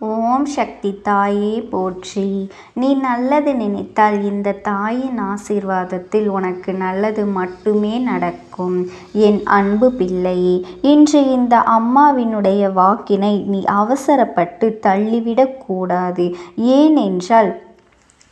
ஓம் சக்தி தாயே போற்றி. நீ நல்லது நினைத்தால் இந்த தாயின் ஆசீர்வாதத்தில் உனக்கு நல்லது மட்டுமே நடக்கும். என் அன்பு பிள்ளையே, இன்று இந்த அம்மாவினுடைய வாக்கினை நீ அவசரப்பட்டு தள்ளிவிடக் கூடாது. ஏனென்றால்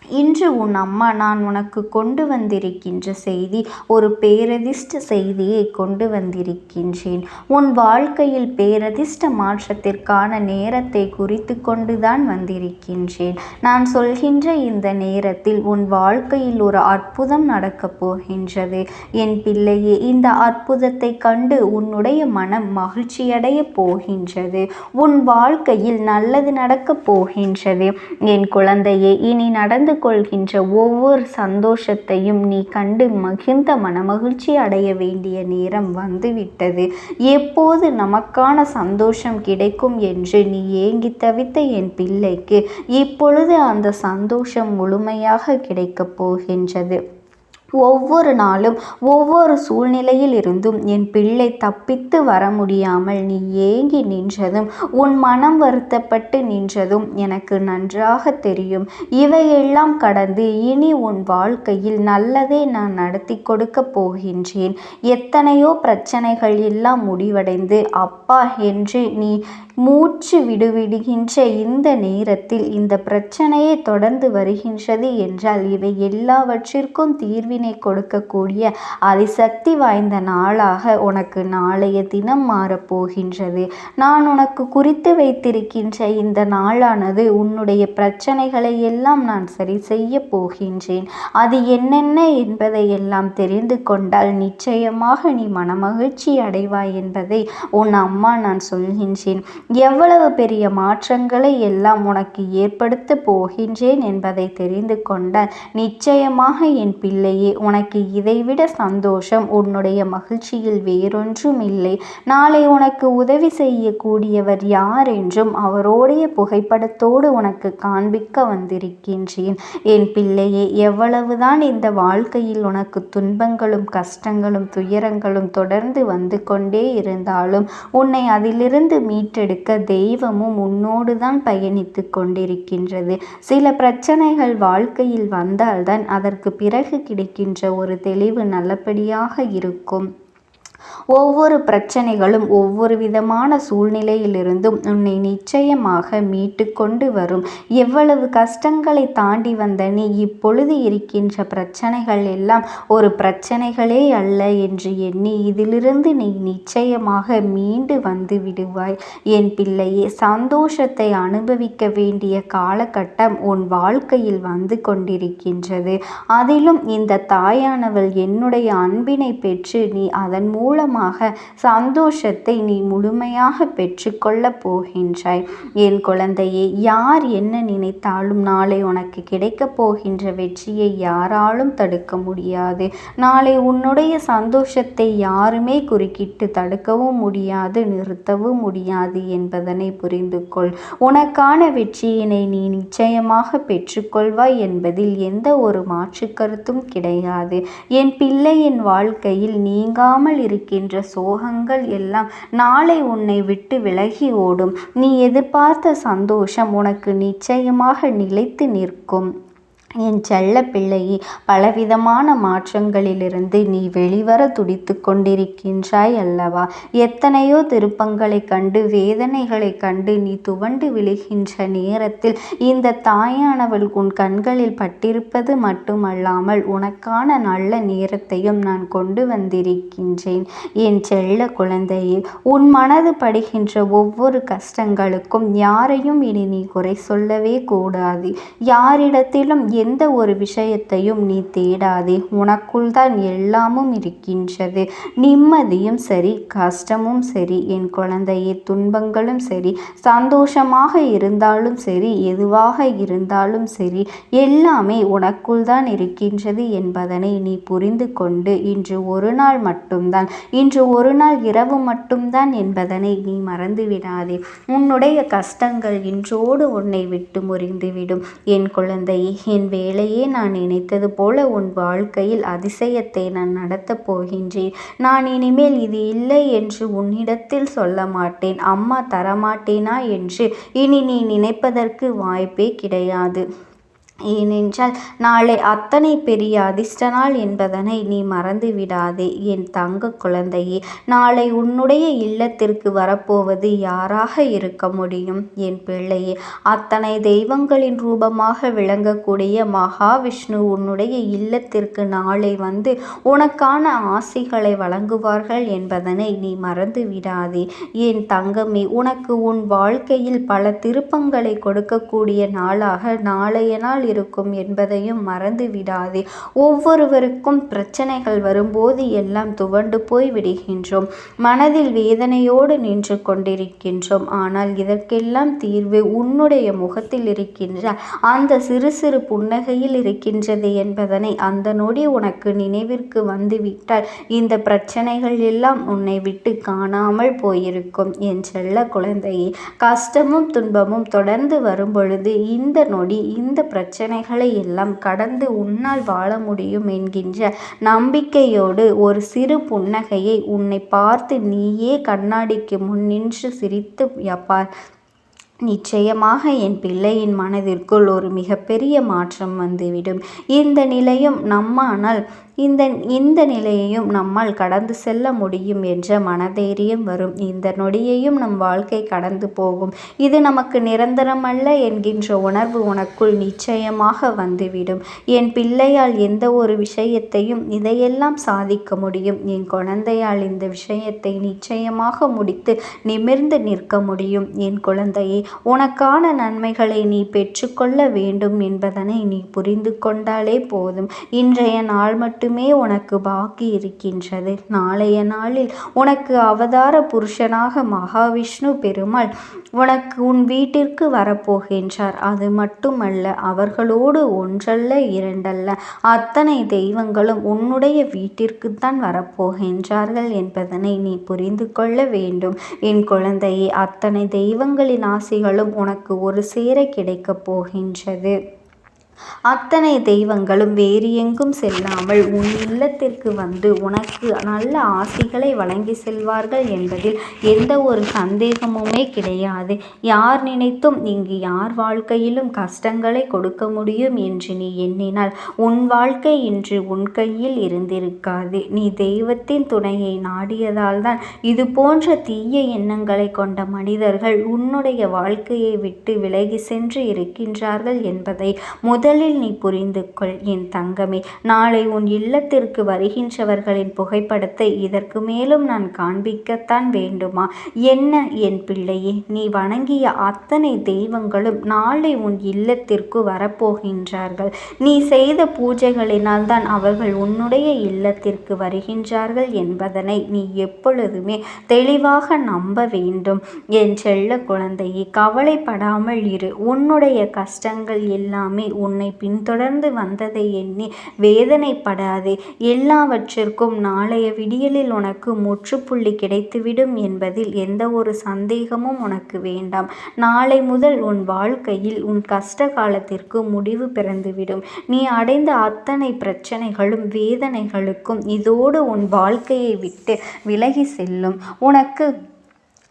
இன்று உன் அம்மா நான் உனக்கு கொண்டு வந்திருக்கின்ற செய்தி ஒரு பேரதிர்ஷ்ட செய்தியை கொண்டு வந்திருக்கின்றேன். உன் வாழ்க்கையில் பேரதிர்ஷ்ட மாற்றத்திற்கான நேரத்தை குறித்து கொண்டுதான் வந்திருக்கின்றேன். நான் சொல்கின்ற இந்த நேரத்தில் உன் வாழ்க்கையில் ஒரு அற்புதம் நடக்கப் போகின்றது. என் பிள்ளையே, இந்த அற்புதத்தை கண்டு உன்னுடைய மனம் மகிழ்ச்சியடைய போகின்றது. உன் வாழ்க்கையில் நல்லது நடக்கப் போகின்றது. என் குழந்தையே, இனி நடந்து கொள்கின்ற ஒவ்வொரு சந்தோஷத்தையும் நீ கண்டு மகிழ்ந்த மனமகிழ்ச்சி அடைய வேண்டிய நேரம் வந்துவிட்டது. எப்போது நமக்கான சந்தோஷம் கிடைக்கும் என்று நீ ஏங்கி தவித்த என் பிள்ளைக்கு இப்பொழுது அந்த சந்தோஷம் முழுமையாக கிடைக்கப் போகின்றது. ஒவ்வொரு நாளும் ஒவ்வொரு சூழ்நிலையில் இருந்தும் என் பிள்ளை தப்பித்து வர முடியாமல் நீ ஏங்கி நின்றதும் உன் மனம் வருத்தப்பட்டு நின்றதும் எனக்கு நன்றாக தெரியும். இவையெல்லாம் கடந்து இனி உன் வாழ்க்கையில் நல்லதே நான் நடத்தி கொடுக்க போகின்றேன். எத்தனையோ பிரச்சனைகள் எல்லாம் முடிவடைந்து அப்பா என்று நீ மூச்சு விடுவிடுகின்ற இந்த நேரத்தில் இந்த பிரச்சனையை தொடர்ந்து வருகின்றது என்றால் இவை எல்லாவற்றிற்கும் தீர்வினை கொடுக்கக்கூடிய அதிசக்தி வாய்ந்த நாளாக உனக்கு நாளைய தினம் மாறப்போகின்றது. நான் உனக்கு குறித்து வைத்திருக்கின்ற இந்த நாளானது உன்னுடைய பிரச்சனைகளை எல்லாம் நான் சரி செய்ய போகின்றேன். அது என்னென்ன என்பதை எல்லாம் தெரிந்து கொண்டால் நிச்சயமாக நீ மனமகிழ்ச்சி அடைவாய் என்பதை உன் அம்மா நான் சொல்கின்றேன். எவ்வளவு பெரிய மாற்றங்களை எல்லாம் உனக்கு ஏற்படுத்த போகின்றேன் என்பதை தெரிந்து கொண்டால் நிச்சயமாக என் பிள்ளையே, உனக்கு இதைவிட சந்தோஷம் உன்னுடைய மகிழ்ச்சியில் வேறொன்றும் இல்லை. நாளை உனக்கு உதவி செய்யக்கூடியவர் யார் என்றும் அவருடைய புகைப்படத்தோடு உனக்கு காண்பிக்க வந்திருக்கின்றேன். என் பிள்ளையே, எவ்வளவுதான் இந்த வாழ்க்கையில் உனக்கு துன்பங்களும் கஷ்டங்களும் துயரங்களும் தொடர்ந்து வந்து கொண்டே இருந்தாலும் உன்னை அதிலிருந்து மீட்டெடுக்க தெய்வமும் உன்னோடு தான் பயணித்து கொண்டிருக்கின்றது. சில பிரச்சனைகள் வாழ்க்கையில் வந்தால்தான் அதற்கு பிறகு கிடைக்கின்ற ஒரு தெளிவு நல்லபடியாக இருக்கும். ஒவ்வொரு பிரச்சனைகளும் ஒவ்வொரு விதமான சூழ்நிலையிலிருந்தும் உன்னை நிச்சயமாக மீட்டு கொண்டு வரும். எவ்வளவு கஷ்டங்களை தாண்டி வந்த நீ இப்பொழுது இருக்கின்ற பிரச்சனைகள் எல்லாம் ஒரு பிரச்சனைகளே அல்ல என்று எண்ணி இதிலிருந்து நீ நிச்சயமாக மீண்டு வந்து விடுவாய். என் பிள்ளையே, சந்தோஷத்தை அனுபவிக்க வேண்டிய காலகட்டம் உன் வாழ்க்கையில் வந்து கொண்டிருக்கின்றது. அதிலும் இந்த தாயானவள் என்னுடைய அன்பினை பெற்று நீ அதன் மூலமாக சந்தோஷத்தை நீ முழுமையாக பெற்றுக்கொள்ளப் போகின்றாய். என் குழந்தையே, யார் என்ன நினைத்தாலும் நாளை உனக்கு கிடைக்கப் போகின்ற வெற்றியை யாராலும் தடுக்க முடியாது. நாளை உன்னுடைய சந்தோஷத்தை யாருமே குறுக்கிட்டு தடுக்கவும் முடியாது, நிறுத்தவும் முடியாது என்பதனை புரிந்து கொள். உனக்கான வெற்றியினை நீ நிச்சயமாக பெற்றுக்கொள்வாய் என்பதில் எந்த ஒரு மாற்று கருத்தும் கிடையாது. என் பிள்ளையின் வாழ்க்கையில் நீங்காமல் இருக்கின்ற சோகங்கள் எல்லாம் நாளை உன்னை விட்டு விலகி ஓடும். நீ எதிர்பார்த்த சந்தோஷம் உனக்கு நிச்சயமாக நிலைத்து நிற்கும். என் செல்ல பிள்ளையே, பலவிதமான மாற்றங்களிலிருந்து நீ வெளிவர துடித்து கொண்டிருக்கின்றாய் அல்லவா? எத்தனையோ திருப்பங்களை கண்டு வேதனைகளை கண்டு நீ துவண்டு விழுகின்ற நேரத்தில் இந்த தாயானவள் உன் கண்களில் பட்டிருப்பது மட்டுமல்லாமல் உனக்கான நல்ல நேரத்தையும் நான் கொண்டு வந்திருக்கின்றேன். என் செல்ல குழந்தையே, உன் மனது படுகின்ற ஒவ்வொரு கஷ்டங்களுக்கும் யாரையும் இனி நீ குறை சொல்லவே கூடாது. யாரிடத்திலும் எந்த ஒரு விஷயத்தையும் நீ தேடாதே. உனக்குள் தான் எல்லாமும் இருக்கின்றது. நிம்மதியும் சரி, கஷ்டமும் சரி என் குழந்தையே, துன்பங்களும் சரி, சந்தோஷமாக இருந்தாலும் சரி, எதுவாக இருந்தாலும் சரி, எல்லாமே உனக்குள் தான் இருக்கின்றது என்பதனை நீ புரிந்து கொண்டு இன்று ஒரு நாள் மட்டும்தான், இன்று ஒரு நாள் இரவு மட்டும்தான் என்பதனை நீ மறந்து விடாதே. உன்னுடைய கஷ்டங்கள் இன்றோடு உன்னை விட்டு முறிந்துவிடும். என் குழந்தையே, என் வேளையே நான் நினைத்தது போல உன் வாழ்க்கையில் அதிசயத்தை நான் நடத்தப் போகின்றேன். நான் இனிமேல் இது இல்லை என்று உன்னிடத்தில் சொல்ல மாட்டேன். அம்மா தரமாட்டேனா என்று இனி நீ நினைப்பதற்கு வாய்ப்பே கிடையாது. ஏனென்றால் நாளை அத்தனை பெரிய அதிர்ஷ்ட நாள் என்பதனை நீ மறந்து விடாதே. என் தங்க குழந்தையே, நாளை உன்னுடைய இல்லத்திற்கு வரப்போவது யாராக இருக்க முடியும்? என் பிள்ளையே, அத்தனை தெய்வங்களின் ரூபமாக விளங்கக்கூடிய மகாவிஷ்ணு உன்னுடைய இல்லத்திற்கு நாளை வந்து உனக்கான ஆசிகளை வழங்குவார்கள் என்பதனை நீ மறந்து விடாதே. என் தங்கமே, உனக்கு உன் வாழ்க்கையில் பல திருப்பங்களை கொடுக்கக்கூடிய நாளாக நாளைய நாள் இருக்கும் என்பதையும் மறந்து விடாதே. ஒவ்வொருவருக்கும் பிரச்சனைகள் வரும்போது எல்லாம் துவண்டு போய் விடுகின்றோம். மனதில் வேதனையோடு நின்று கொண்டிருக்கின்றோம். ஆனால் இதற்கெல்லாம் தீர்வு உன்னுடைய முகத்தில் இருக்கின்ற அந்த சிறு சிறு புன்னகையில் இருக்கின்றது என்பதனை அந்த நொடி உனக்கு நினைவிற்கு வந்துவிட்டால் இந்த பிரச்சனைகள் எல்லாம் உன்னை விட்டு காணாமல் போயிருக்கும். என் செல்ல குழந்தையே, கஷ்டமும் துன்பமும் தொடர்ந்து வரும் பொழுது இந்த நொடி இந்த பிரச்சனைகளை எல்லாம் கடந்து உன்னால் வாழ முடியும் என்கின்ற நம்பிக்கையோடு ஒரு சிறு புன்னகையை உன்னை பார்த்து நீயே கண்ணாடிக்கு முன் நின்று சிரித்து பார். நிச்சயமாக என் பிள்ளையின் மனதிற்குள் ஒரு மிகப்பெரிய மாற்றம் வந்துவிடும். இந்த நிலையையும் நம்மால் கடந்து செல்ல முடியும் என்ற மனதைரியம் வரும். இந்த நொடியையும் நம் வாழ்க்கை கடந்து போகும். இது நமக்கு நிரந்தரமல்ல என்கின்ற உணர்வு உனக்குள் நிச்சயமாக வந்துவிடும். என் பிள்ளையால் எந்த ஒரு விஷயத்தையும் இதையெல்லாம் சாதிக்க முடியும். என் குழந்தையால் இந்த விஷயத்தை நிச்சயமாக முடித்து நிமிர்ந்து நிற்க முடியும். என் குழந்தையே, உனக்கான நன்மைகளை நீ பெற்றுக்கொள்ள வேண்டும் என்பதனை நீ புரிந்து கொண்டாலே போதும். இன்றைய நாள் மட்டுமே உனக்கு பாக்கி இருக்கின்றது. நாளைய நாளில் உனக்கு அவதார புருஷனாக மகாவிஷ்ணு பெருமாள் உனக்கு உன் வீட்டிற்கு வரப்போகின்றார். அது மட்டுமல்ல, அவர்களோடு ஒன்றல்ல இரண்டல்ல அத்தனை தெய்வங்களும் உன்னுடைய வீட்டிற்குத்தான் வரப்போகின்றார்கள் என்பதனை நீ புரிந்து கொள்ள வேண்டும். என் குழந்தையே, அத்தனை தெய்வங்களின் ஆசைகளும் உனக்கு ஒரு சேர கிடைக்கப் போகின்றது. அத்தனை தெய்வங்களும் வேறு எங்கும் செல்லாமல் உன் இல்லத்திற்கு வந்து உனக்கு நல்ல ஆசிகளை வழங்கி செல்வார்கள் என்பதில் எந்த ஒரு சந்தேகமுமே கிடையாது. யார் நினைத்தும் இங்கு யார் வாழ்க்கையிலும் கஷ்டங்களை கொடுக்க முடியும் என்று நீ எண்ணினால் உன் வாழ்க்கை இன்று உன் கையில் இருந்திருக்காது. நீ தெய்வத்தின் துணையை நாடியதால் தான் இது போன்ற தீய எண்ணங்களை கொண்ட மனிதர்கள் உன்னுடைய வாழ்க்கையை விட்டு விலகி சென்று இருக்கின்றார்கள் என்பதை முதலில் நீ புரிந்து கொள். என் தங்கமே, நாளை உன் இல்லத்திற்கு வருகின்றவர்களின் புகைப்படத்தை இதற்கு மேலும் நான் காண்பிக்கத்தான் வேண்டுமா? என்ன என் பிள்ளையே, நீ வணங்கிய அத்தனை தெய்வங்களும் நாளை உன் இல்லத்திற்கு வரப்போகின்றார்கள். நீ செய்த பூஜைகளினால் தான் அவர்கள் உன்னுடைய இல்லத்திற்கு வருகின்றார்கள் என்பதனை நீ எப்பொழுதுமே தெளிவாக நம்ப வேண்டும். என் செல்ல குழந்தையே, கவலைப்படாமல் இரு. உன்னுடைய கஷ்டங்கள் எல்லாமே உன்னை பின்தொடர்ந்து வந்ததை எண்ணி வேதனைப்படாதே. எல்லாவற்றிற்கும் நாளைய விடியலில் உனக்கு முற்றுப்புள்ளி கிடைத்துவிடும் என்பதில் எந்த ஒரு சந்தேகமும் உனக்கு வேண்டாம். நாளை முதல் உன் வாழ்க்கையில் உன் கஷ்ட காலத்திற்கு முடிவு பிறந்துவிடும். நீ அடைந்த அத்தனை பிரச்சனைகளும் வேதனைகளுக்கும் இதோடு உன் வாழ்க்கையை விட்டு விலகி செல்லும். உனக்கு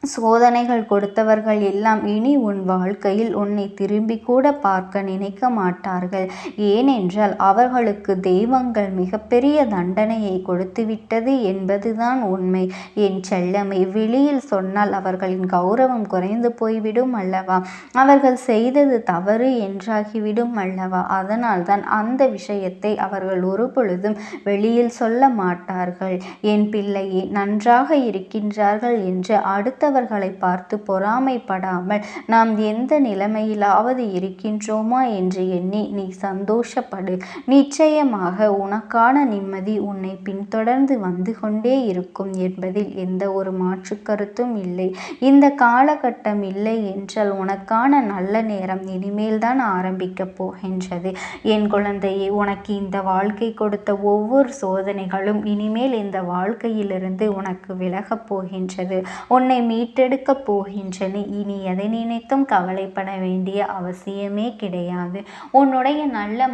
சோதனைகள் கொடுத்தவர்கள் எல்லாம் இனி உன் வாழ்க்கையில் உன்னை திரும்பி கூட பார்க்க நினைக்க மாட்டார்கள். ஏனென்றால் அவர்களுக்கு தெய்வங்கள் மிகப்பெரிய தண்டனையை கொடுத்துவிட்டது என்பதுதான் உண்மை. என் செல்லமே, வெளியில் சொன்னால் அவர்களின் கௌரவம் குறைந்து போய்விடும் அல்லவா? அவர்கள் செய்தது தவறு என்றாகிவிடும் அல்லவா? அதனால்தான் அந்த விஷயத்தை அவர்கள் ஒரு பொழுதும் வெளியில் சொல்ல மாட்டார்கள். என் பிள்ளையே, நன்றாக இருக்கின்றார்கள் என்று அடுத்த அவர்களை பார்த்து பொறாமைப்படாமல் நாம் எந்த நிலைமையிலாவது இருக்கின்றோமா என்று எண்ணி நீ சந்தோஷப்படு. நிச்சயமாக உனக்கான நிம்மதி உன்னை பின்தொடர்ந்து வந்து கொண்டே இருக்கும் என்பதில் எந்த ஒரு மாற்று கருத்தும் இல்லை. இந்த காலகட்டம் இல்லை என்றால் உனக்கான நல்ல நேரம் இனிமேல் தான் ஆரம்பிக்கப் போகின்றது. என் குழந்தையே, உனக்கு இந்த வாழ்க்கை கொடுத்த ஒவ்வொரு சோதனைகளும் இனிமேல் இந்த வாழ்க்கையிலிருந்து உனக்கு விலகப் போகின்றது. உன்னை மீட்டெடுக்கப் போகின்றன. இனி எதை நினைத்தும் கவலைப்பட வேண்டிய அவசியமே கிடையாது. உன்னுடைய நல்ல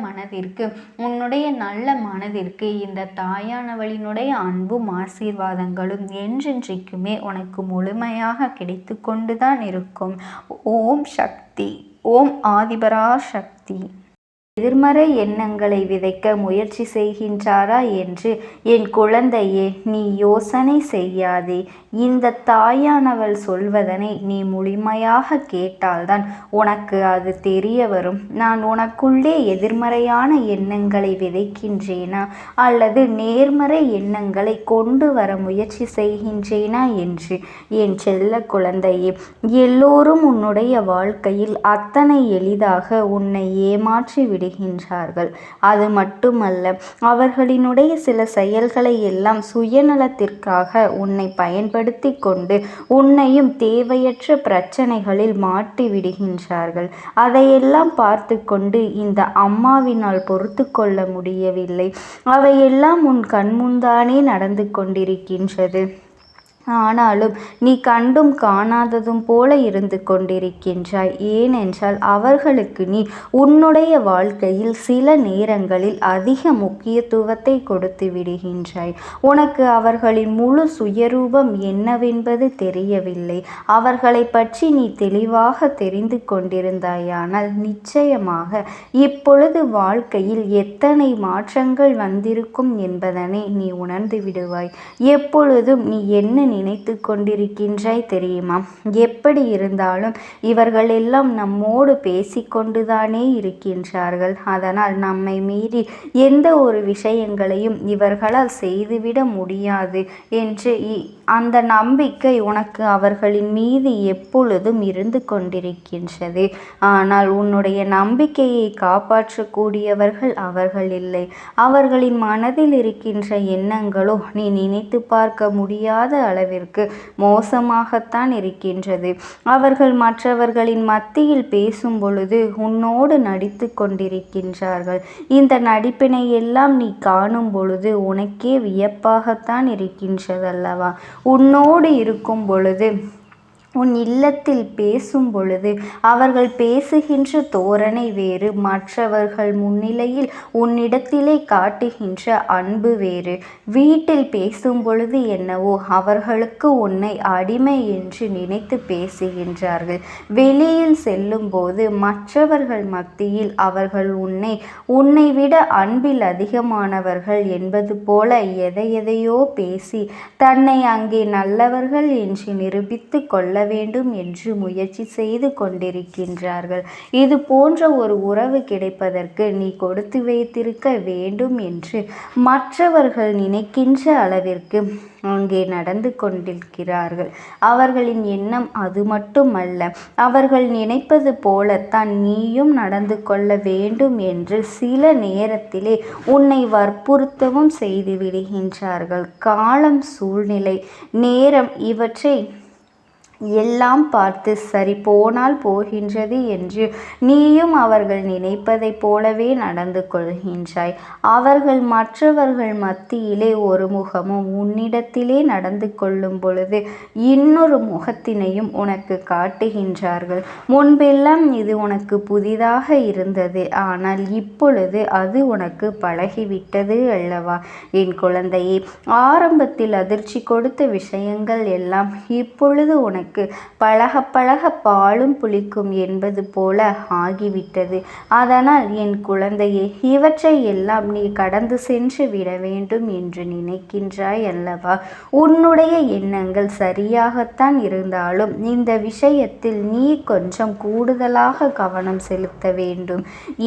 மனதிற்கு இந்த தாயானவளினுடைய அன்பும் ஆசீர்வாதங்களும் என்றென்றைக்குமே உனக்கு முழுமையாக கிடைத்து கொண்டுதான் இருக்கும். ஓம் சக்தி. ஓம் ஆதிபரா சக்தி. எதிர்மறை எண்ணங்களை விதைக்க முயற்சி செய்கின்றாரா என்று என் குழந்தையே நீ யோசனை செய்யாதே. இந்த தாயானவள் சொல்வதனை நீ முழுமையாக கேட்டால்தான் உனக்கு அது தெரிய வரும். நான் உனக்குள்ளே எதிர்மறையான எண்ணங்களை விதைக்கின்றேனா அல்லது நேர்மறை எண்ணங்களை கொண்டு வர முயற்சி செய்கின்றேனா என்று. என் செல்ல குழந்தையே, எல்லோரும் உன்னுடைய வாழ்க்கையில் அத்தனை எளிதாக உன்னை ஏமாற்றி விடுகின்றார்கள். அது மட்டுமல்ல, அவர்களினுடைய சில செயல்களை எல்லாம் சுயநலத்திற்காக உன்னை பயன்படுத்தி கொண்டு உன்னையும் தேவையற்ற பிரச்சனைகளில் மாட்டி விடுகின்றார்கள். அதையெல்லாம் பார்த்து கொண்டு இந்த அம்மாவினால் பொறுத்து கொள்ள முடியவில்லை. அவையெல்லாம் உன் கண்முன்தானே நடந்து கொண்டிருக்கின்றது. ஆனாலும் நீ கண்டும் காணாததும் போல இருந்து கொண்டிருக்கின்றாய். ஏனென்றால் அவர்களுக்கு நீ உன்னுடைய வாழ்க்கையில் சில நேரங்களில் அதிக முக்கியத்துவத்தை கொடுத்து விடுகின்றாய். உனக்கு அவர்களின் முழு சுயரூபம் என்னவென்பது தெரியவில்லை. அவர்களை பற்றி நீ தெளிவாக தெரிந்து கொண்டிருந்தாயானால் நிச்சயமாக இப்பொழுது வாழ்க்கையில் எத்தனை மாற்றங்கள் வந்திருக்கும் என்பதனை நீ உணர்ந்து விடுவாய். எப்பொழுதும் நீ என்ன நினைத்து கொண்டிருக்கின்றாய் தெரியுமா? எப்படி இருந்தாலும் இவர்கள் எல்லாம் நம்மோடு பேசிக்கொண்டுதானே இருக்கின்றார்கள். அதனால் நம்மை மீறி எந்த ஒரு விஷயங்களையும் இவர்களால் செய்துவிட முடியாது என்று அந்த நம்பிக்கை உனக்கு அவர்களின் மீது எப்பொழுதும் இருந்து கொண்டிருக்கின்றது. ஆனால் உன்னுடைய நம்பிக்கையை காப்பாற்றக்கூடியவர்கள் அவர்கள் இல்லை. அவர்களின் மனதில் இருக்கின்ற எண்ணங்களோ நீ நினைத்து பார்க்க முடியாத அளவிற்கு மோசமாகத்தான் இருக்கின்றது. அவர்கள் மற்றவர்களின் மத்தியில் பேசும் பொழுது உன்னோடு நடித்து கொண்டிருக்கின்றார்கள். இந்த நடிப்பினை எல்லாம் நீ காணும் பொழுது உனக்கே வியப்பாகத்தான் இருக்கின்றதல்லவா? உன்னோடு இருக்கும் பொழுது, உன் இல்லத்தில் பேசும் பொழுது அவர்கள் பேசுகின்ற தோரணை வேறு, மற்றவர்கள் முன்னிலையில் உன்னிடத்திலே காட்டுகின்ற அன்பு வேறு. வீட்டில் பேசும் பொழுது என்னவோ அவர்களுக்கு உன்னை அடிமை என்று நினைத்து பேசுகின்றார்கள். வெளியில் செல்லும் போது மற்றவர்கள் மத்தியில் அவர்கள் உன்னை விட அன்பில் அதிகமானவர்கள் என்பது போல எதையோ பேசி தன்னை அங்கே நல்லவர்கள் என்று நிரூபித்து கொள்ள வேண்டும் என்று முயற்சி செய்து கொண்டிருக்கின்றார்கள். இது போன்ற ஒரு உறவு கிடைப்பதற்கு நீ கொடுத்து வைத்திருக்க வேண்டும் என்று மற்றவர்கள் நினைக்கின்ற அளவிற்கு அங்கே நடந்து கொண்டிருக்கிறார்கள். அவர்களின் எண்ணம் அது மட்டுமல்ல, அவர்கள் நினைப்பது போலத்தான் நீயும் நடந்து கொள்ள வேண்டும் என்று சில நேரத்திலே உன்னை வற்புறுத்தவும் செய்து விடுகின்றார்கள். காலம், சூழ்நிலை, நேரம் இவற்றை எல்லாம் பார்த்து சரி போனால் போகின்றது என்று நீயும் அவர்கள் நினைப்பதைப் போலவே நடந்து கொள்கின்றாய். அவர்கள் மற்றவர்கள் மத்தியிலே ஒரு முகமும் உன்னிடத்திலே நடந்து கொள்ளும் பொழுது இன்னொரு முகத்தினையும் உனக்கு காட்டுகின்றார்கள். முன்பெல்லாம் இது உனக்கு புதிதாக இருந்தது, ஆனால் இப்பொழுது அது உனக்கு பழகிவிட்டது அல்லவா? என் குழந்தையே, ஆரம்பத்தில் அதிர்ச்சி கொடுத்த விஷயங்கள் எல்லாம் இப்பொழுது உனக்கு பழக பழக பாலும் புளிக்கும் என்பது போல ஆகிவிட்டது. அதனால் என் குழந்தையே, இவற்றை எல்லாம் நீ கடந்து சென்று விட வேண்டும் என்று நினைக்கின்றாய் அல்லவா? உன்னுடைய எண்ணங்கள் சரியாகத்தான் இருந்தாலும் இந்த விஷயத்தில் நீ கொஞ்சம் கூடுதலாக கவனம் செலுத்த வேண்டும்.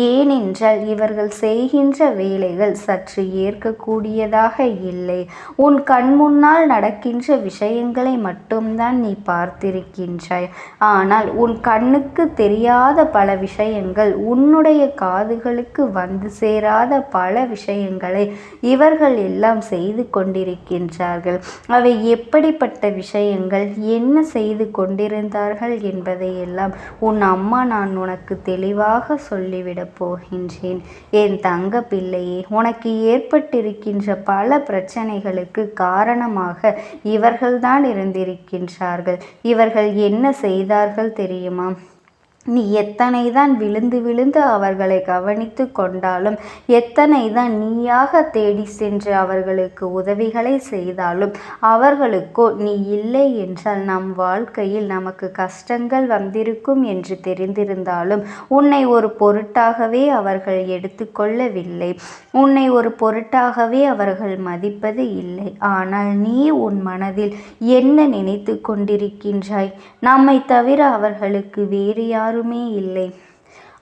ஏனென்றால் இவர்கள் செய்கின்ற வேலைகள் சற்று ஏற்கக்கூடியதாக இல்லை. உன் கண் முன்னால் நடக்கின்ற விஷயங்களை மட்டும்தான் நீ பார்த்திருக்கின்றாய். ஆனால் உன் கண்ணுக்கு தெரியாத பல விஷயங்கள், உன்னுடைய காதுகளுக்கு வந்து சேராத பல விஷயங்களை இவர்கள் எல்லாம் செய்து கொண்டிருக்கின்றார்கள். அவை எப்படிப்பட்ட விஷயங்கள், என்ன செய்து கொண்டிருந்தார்கள் என்பதை எல்லாம் உன் அம்மா நான் உனக்கு தெளிவாக சொல்லிவிடப் போகின்றேன். என் தங்க பிள்ளையே, உனக்கு ஏற்பட்டிருக்கின்ற பல பிரச்சனைகளுக்கு காரணமாக இவர்கள்தான் இருந்திருக்கின்றார்கள். இவர்கள் என்ன செய்தார்கள் தெரியுமா? நீ எத்தனைதான் விழுந்து விழுந்து அவர்களை கவனித்து கொண்டாலும், எத்தனைதான் நீயாக தேடி சென்று அவர்களுக்கு உதவிகளை செய்தாலும், அவர்களுக்கோ நீ இல்லை என்றால் நம் வாழ்க்கையில் நமக்கு கஷ்டங்கள் வந்திருக்கும் என்று தெரிந்திருந்தாலும் உன்னை ஒரு பொருட்டாகவே அவர்கள் எடுத்துக்கொள்ளவில்லை. உன்னை ஒரு பொருட்டாகவே அவர்கள் மதிப்பது இல்லை. ஆனால் நீ உன் மனதில் என்ன நினைத்து கொண்டிருக்கின்றாய்? நம்மை தவிர அவர்களுக்கு வேறு யாருமே இல்லை.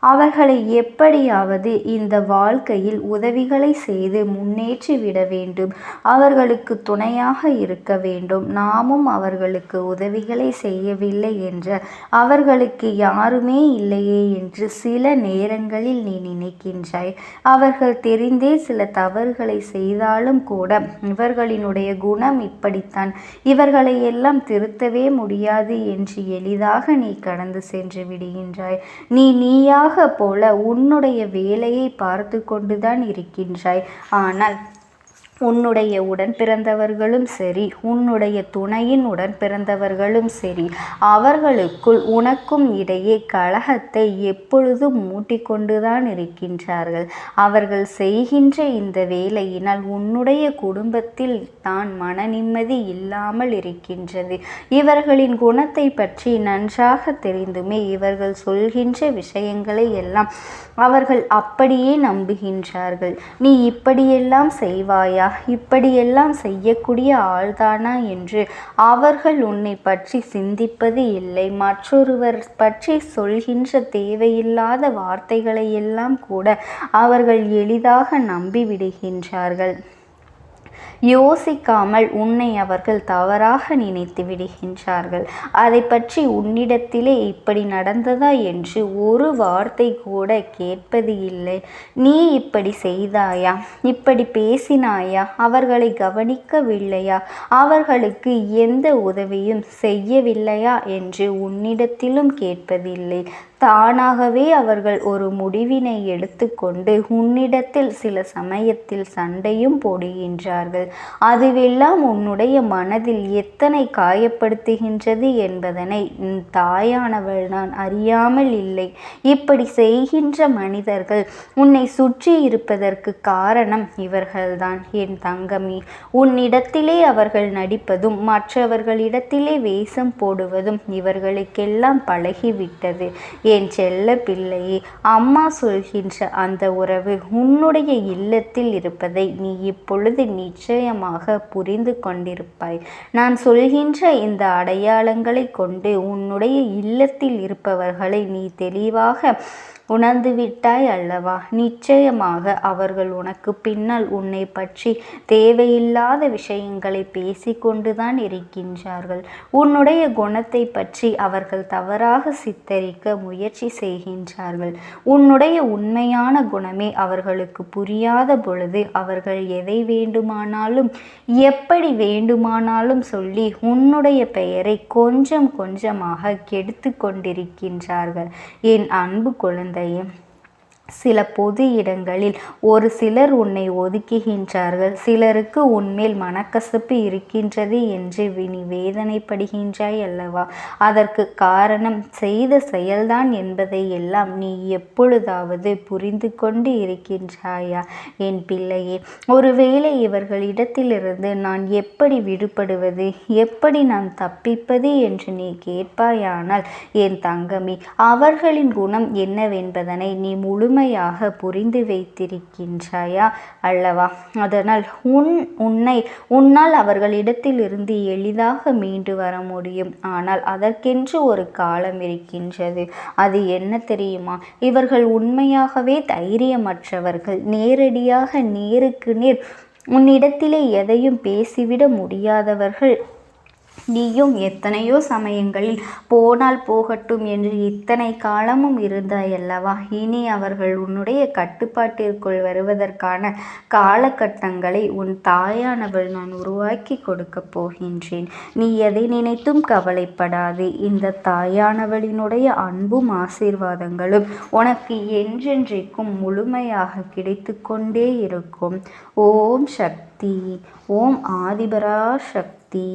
அவர்களை எப்படியாவது இந்த வாழ்க்கையில் உதவிகளை செய்து முன்னேற்றி விட வேண்டும். அவர்களுக்கு துணையாக இருக்க வேண்டும். நாமும் அவர்களுக்கு உதவிகளை செய்யவில்லை என்ற அவர்களுக்கு யாருமே இல்லையே என்று சில நேரங்களில் நீ நினைக்கின்றாய். அவர்கள் தெரிந்தே சில தவறுகளை செய்தாலும் கூட இவர்களினுடைய குணம் இப்படித்தான், இவர்களை எல்லாம் திருத்தவே முடியாது என்று எளிதாக நீ கடந்து சென்று விடுகின்றாய். நீயாக போல உன்னுடைய வேலையை பார்த்து கொண்டுதான் இருக்கின்றாய். ஆனால் உன்னுடைய உடன் பிறந்தவர்களும் சரி, உன்னுடைய துணையின் உடன் பிறந்தவர்களும் சரி, அவர்களுக்குள் உனக்கும் இடையே கலகத்தை எப்பொழுதும் மூட்டிக்கொண்டுதான் இருக்கின்றார்கள். அவர்கள் செய்கின்ற இந்த வேலையினால் உன்னுடைய குடும்பத்தில் தான் மன நிம்மதி இல்லாமல் இருக்கின்றது. இவர்களின் குணத்தை பற்றி நன்றாக தெரிந்துமே இவர்கள் சொல்கின்ற விஷயங்களை எல்லாம் அவர்கள் அப்படியே நம்புகின்றார்கள். நீ இப்படியெல்லாம் செய்வாயா, இப்படியெல்லாம் செய்யக்கூடிய ஆள்தானா என்று அவர்கள் உன்னை பற்றி சிந்திப்பது இல்லை. மற்றொருவர் பற்றி சொல்கின்ற தேவையில்லாத வார்த்தைகளை எல்லாம் கூட அவர்கள் எளிதாக நம்பிவிடுகின்றார்கள். யோசிக்காமல் உன்னை அவர்கள் தவறாக நினைத்து விடுகின்றார்கள். அதை பற்றி உன்னிடத்திலே இப்படி நடந்ததா என்று ஒரு வார்த்தை கூட கேட்பது இல்லை. நீ இப்படி செய்தாயா, இப்படி பேசினாயா, அவர்களை கவனிக்கவில்லையா, அவர்களுக்கு எந்த உதவியும் செய்யவில்லையா என்று உன்னிடத்திலும் கேட்பதில்லை. தானாகவே அவர்கள் ஒரு முடிவினை எடுத்துக்கொண்டு உன்னிடத்தில் சில சமயத்தில் சண்டையும் போடுகின்றார்கள். அதுவெல்லாம் உன்னுடைய மனதில் எத்தனை காயப்படுத்துகின்றது என்பதனை தாயானவள் நான் அறியாமல் இல்லை. இப்படி செய்கின்ற மனிதர்கள் உன்னை சுற்றி இருப்பதற்கு காரணம் இவர்கள்தான். என் தங்கமி, உன்னிடத்திலே அவர்கள் நடிப்பதும் மற்றவர்களிடத்திலே வேஷம் போடுவதும் இவர்களுக்கெல்லாம் பழகிவிட்டது. என் செல்ல பிள்ளையே, அம்மா சொல்கின்ற அந்த உறவு உன்னுடைய இல்லத்தில் இருப்பதை நீ இப்பொழுது நிச்சயமாக புரிந்து கொண்டிருப்பாய். நான் சொல்கின்ற இந்த அடையாளங்களை கொண்டு உன்னுடைய இல்லத்தில் இருப்பவர்களை நீ தெளிவாக உணர்ந்துவிட்டாய் அல்லவா? நிச்சயமாக அவர்கள் உனக்கு பின்னால் உன்னை பற்றி தேவையில்லாத விஷயங்களை பேசிக்கொண்டுதான் இருக்கின்றார்கள். உன்னுடைய குணத்தை பற்றி அவர்கள் தவறாக சித்தரிக்க முயற்சி செய்கின்றார்கள். உன்னுடைய உண்மையான குணமே அவர்களுக்கு புரியாத பொழுது அவர்கள் எதை வேண்டுமானாலும் எப்படி வேண்டுமானாலும் சொல்லி உன்னுடைய பெயரை கொஞ்சம் கொஞ்சமாக கெடுத்து கொண்டிருக்கின்றார்கள். என் அன்பு குழந்தை, சில பொது இடங்களில் ஒரு சிலர் உன்னை ஒதுக்குகின்றார்கள். சிலருக்கு உன்மேல் மனக்கசப்பு இருக்கின்றது என்று நீ வேதனைப்படுகின்றாய் அல்லவா? அதற்கு காரணம் செய்த செயல்தான் என்பதை எல்லாம் நீ எப்பொழுதாவது புரிந்து கொண்டு இருக்கின்றாயா? என் பிள்ளையே, ஒருவேளை இவர்களிடத்திலிருந்து நான் எப்படி விடுபடுவது, எப்படி நான் தப்பிப்பது என்று நீ கேட்பாயானால் என் தங்கமி, அவர்களின் குணம் என்னவென்பதனை நீ முழுமையாக புரிந்து வைத்திருக்கின்றாயா அல்லவா? அதனால் உன்னால் அவர்களிடத்திலிருந்து எளிதாக மீண்டு வர முடியும். ஆனால் அதற்கென்று ஒரு காலம் இருக்கின்றது. அது என்ன தெரியுமா? இவர்கள் உண்மையாகவே தைரியமற்றவர்கள். நேரடியாக நேருக்கு நேர் உன்னிடத்திலே எதையும் பேசிவிட முடியாதவர்கள். நீயும் எத்தனையோ சமயங்களில் போனால் போகட்டும் என்று இத்தனை காலமும் இருந்தாயல்லவா? இனி அவர்கள் உன்னுடைய கட்டுப்பாட்டிற்குள் வருவதற்கான காலகட்டங்களை உன் தாயானவள் நான் உருவாக்கி கொடுக்க போகின்றேன். நீ எதை நினைத்தும் கவலைப்படாதே. இந்த தாயானவளினுடைய அன்பும் ஆசீர்வாதங்களும் உனக்கு என்றென்றைக்கும் முழுமையாக கிடைத்து கொண்டே இருக்கும். ஓம் சக்தி. ஓம் ஆதிபரா சக்தி.